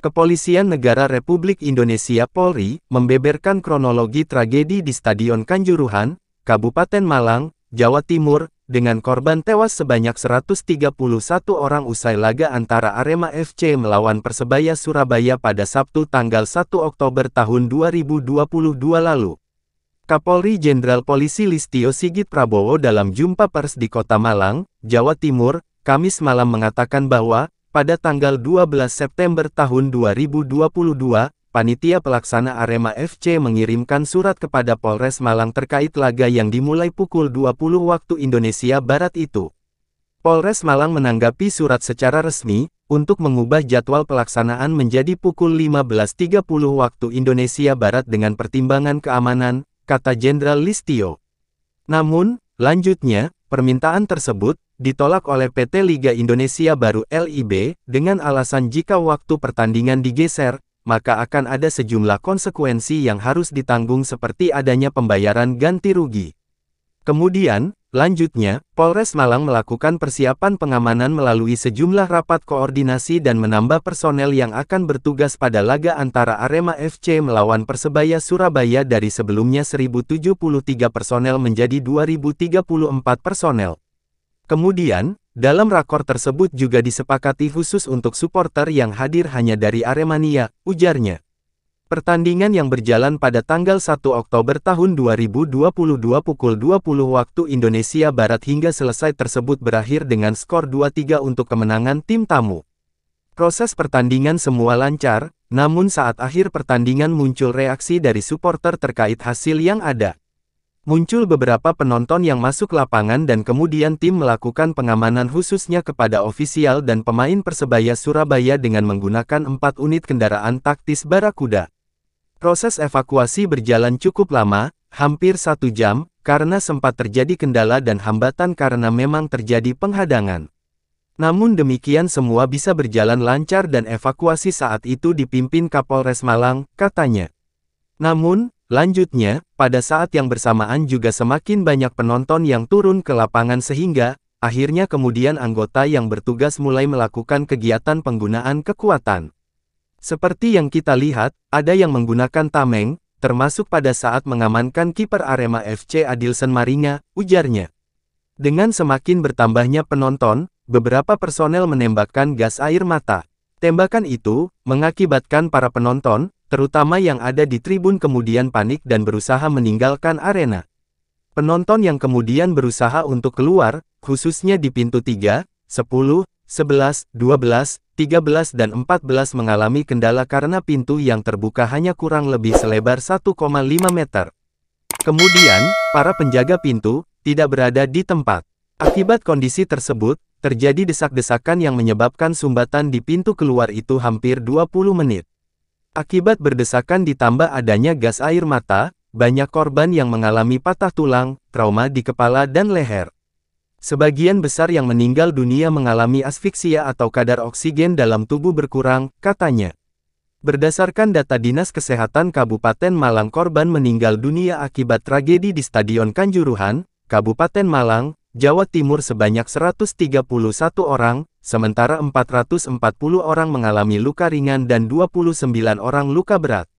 Kepolisian Negara Republik Indonesia Polri membeberkan kronologi tragedi di Stadion Kanjuruhan, Kabupaten Malang, Jawa Timur, dengan korban tewas sebanyak 131 orang usai laga antara Arema FC melawan Persebaya Surabaya pada Sabtu tanggal 1 Oktober tahun 2022 lalu. Kapolri Jenderal Polisi Listio Sigit Prabowo dalam jumpa pers di Kota Malang, Jawa Timur, Kamis malam mengatakan bahwa, pada tanggal 12 September tahun 2022, panitia pelaksana Arema FC mengirimkan surat kepada Polres Malang terkait laga yang dimulai pukul 20 waktu Indonesia Barat itu. Polres Malang menanggapi surat secara resmi, untuk mengubah jadwal pelaksanaan menjadi pukul 15.30 waktu Indonesia Barat dengan pertimbangan keamanan, kata Jenderal Listio. Namun, lanjutnya, permintaan tersebut ditolak oleh PT Liga Indonesia Baru (LIB) dengan alasan jika waktu pertandingan digeser, maka akan ada sejumlah konsekuensi yang harus ditanggung seperti adanya pembayaran ganti rugi. Kemudian, lanjutnya, Polres Malang melakukan persiapan pengamanan melalui sejumlah rapat koordinasi dan menambah personel yang akan bertugas pada laga antara Arema FC melawan Persebaya Surabaya dari sebelumnya 1.073 personel menjadi 2.034 personel. Kemudian, dalam rakor tersebut juga disepakati khusus untuk supporter yang hadir hanya dari Aremania, ujarnya. Pertandingan yang berjalan pada tanggal 1 Oktober tahun 2022 pukul 20 waktu Indonesia Barat hingga selesai tersebut berakhir dengan skor 2-3 untuk kemenangan tim tamu. Proses pertandingan semua lancar, namun saat akhir pertandingan muncul reaksi dari supporter terkait hasil yang ada. Muncul beberapa penonton yang masuk lapangan dan kemudian tim melakukan pengamanan khususnya kepada ofisial dan pemain Persebaya Surabaya dengan menggunakan 4 unit kendaraan taktis Barakuda. Proses evakuasi berjalan cukup lama, hampir 1 jam, karena sempat terjadi kendala dan hambatan karena memang terjadi penghadangan. Namun demikian semua bisa berjalan lancar dan evakuasi saat itu dipimpin Kapolres Malang, katanya. Namun, lanjutnya, pada saat yang bersamaan juga semakin banyak penonton yang turun ke lapangan sehingga, akhirnya kemudian anggota yang bertugas mulai melakukan kegiatan penggunaan kekuatan. Seperti yang kita lihat, ada yang menggunakan tameng, termasuk pada saat mengamankan kiper Arema FC Adilson Maringa, ujarnya. Dengan semakin bertambahnya penonton, beberapa personel menembakkan gas air mata. Tembakan itu, mengakibatkan para penonton, terutama yang ada di tribun kemudian panik dan berusaha meninggalkan arena. Penonton yang kemudian berusaha untuk keluar, khususnya di pintu 3, 10, 11, 12, 13 dan 14 mengalami kendala karena pintu yang terbuka hanya kurang lebih selebar 1,5 meter. Kemudian, para penjaga pintu, tidak berada di tempat. Akibat kondisi tersebut, terjadi desak-desakan yang menyebabkan sumbatan di pintu keluar itu hampir 20 menit. Akibat berdesakan ditambah adanya gas air mata, banyak korban yang mengalami patah tulang, trauma di kepala dan leher. Sebagian besar yang meninggal dunia mengalami asfiksia atau kadar oksigen dalam tubuh berkurang, katanya. Berdasarkan data Dinas Kesehatan Kabupaten Malang, korban meninggal dunia akibat tragedi di Stadion Kanjuruhan, Kabupaten Malang, Jawa Timur sebanyak 131 orang, sementara 440 orang mengalami luka ringan dan 29 orang luka berat.